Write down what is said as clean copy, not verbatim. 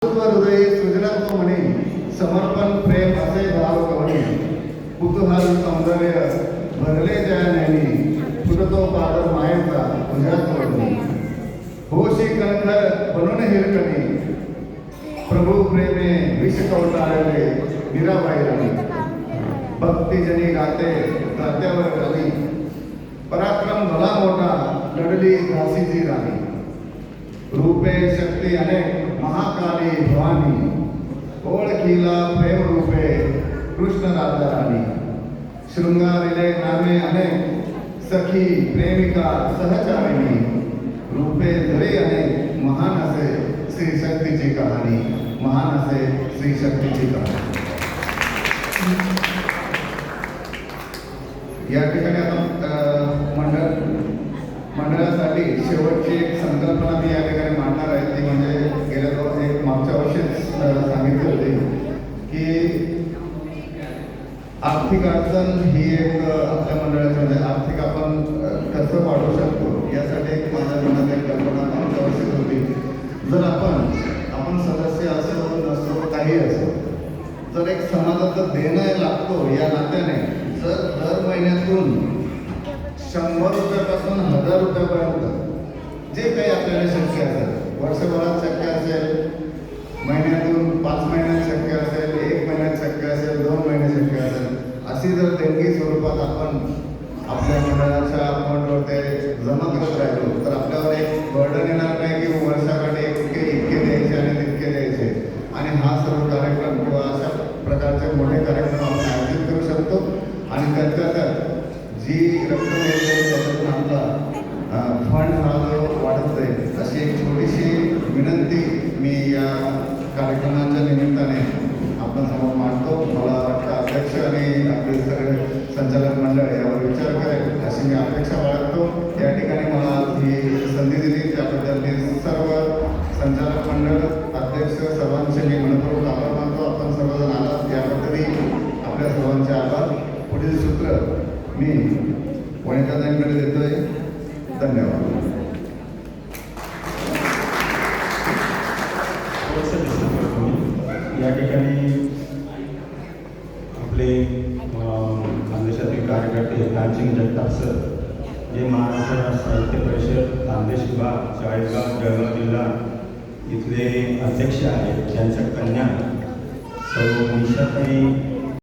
हृदय सृजनत्व म्हणे समर्पण प्रेम असे भाव कवणे कुतूहल सौंदर्य भरले जया नैनी फुटतो पादर मायेचा तुझ्याच वडणी होशी कणखर बनून हिरकणी प्रभू प्रेमे विष कवटाळले मीराबाई राणी भक्तिजनी गाते गात्यावर गाली पराक्रम भला मोठा लढली झाशीची राणी रूपे शक्ती अनेक महाकाली भवानी ओळखीला प्रेम रूपे कृष्ण राधा राणी शृंगारिले नामे अनेक सखी प्रेमिका सहचारिणी रूपे धरे अनेक महान असे श्री शक्तीची कहाणी महान असे श्री शक्तीची कहाणी। या ठिकाणी आपण मंडळासाठी शेवटची एक संकल्पना मी या ठिकाणी मांडणार आहे ती म्हणजे गेल्या दोन एक मागच्या वर्षीच सांगितले होते की आर्थिक अडचण ही एक आपल्या मंडळाच्या म्हणजे आर्थिक आपण कसं वाढवू शकतो यासाठी एक माझ्या मनात एक कल्पना मागच्या वर्षीच होती। जर आपण सदस्य असो नसो काही असो जर एक समाजाचं देणं लागतो या नात्याने जर दर महिन्यातून 100 रुपयापासून 1000 रुपयापर्यंत जे काही आपल्याला शक्य असेल वर्षभरात शक्य असेल महिन्यातून 5 महिन्यात शक्य असेल 1 महिन्यात शक्य असेल 2 महिन्यात शक्य असेल अशी जर देणगी स्वरूपात आपण आपल्या मंडळाच्या अकाउंटवर ते जमा करत राहिलो तर आपल्यावर एक बर्डन येणार नाही की वर्षाकाठी इतके द्यायचे आणि तितके द्यायचे आणि हा सर्व कार्यक्रम किंवा अशा प्रकारचे मोठे कार्यक्रम आपण आयोजित करू शकतो आणि त्याच्यात जी रक्कम येते त्याच्यातून आपला फंड हा जो वाढत जाईल अशी एक छोटीशी विनंती मी या कार्यक्रमाच्या निमित्ताने आपण समोर मांडतो। मला वाटतं अध्यक्ष आणि आपले सगळे संचालक मंडळ यावर विचार करेल अशी मी अपेक्षा बाळगतो। या ठिकाणी मला ही संधी दिली त्याबद्दल मी सर्व संचालक मंडळ अध्यक्ष सर्वांचे मी मनपूर्वक आभार मानतो। आपण सर्वजण आलात याबद्दलही आपल्या सर्वांचे आभार। पुढील सूत्र मी वनिताताईंकडे देतोय। धन्यवाद। या ठिकाणी आपले खानदेशातील कार्यकर्ते कांचन जगताप सर जे महाराष्ट्र साहित्य परिषद खानदेश विभाग चाळीसगाव जळगाव जिल्हा इथले अध्यक्ष आहेत त्यांच्या कन्या सौ निशाताई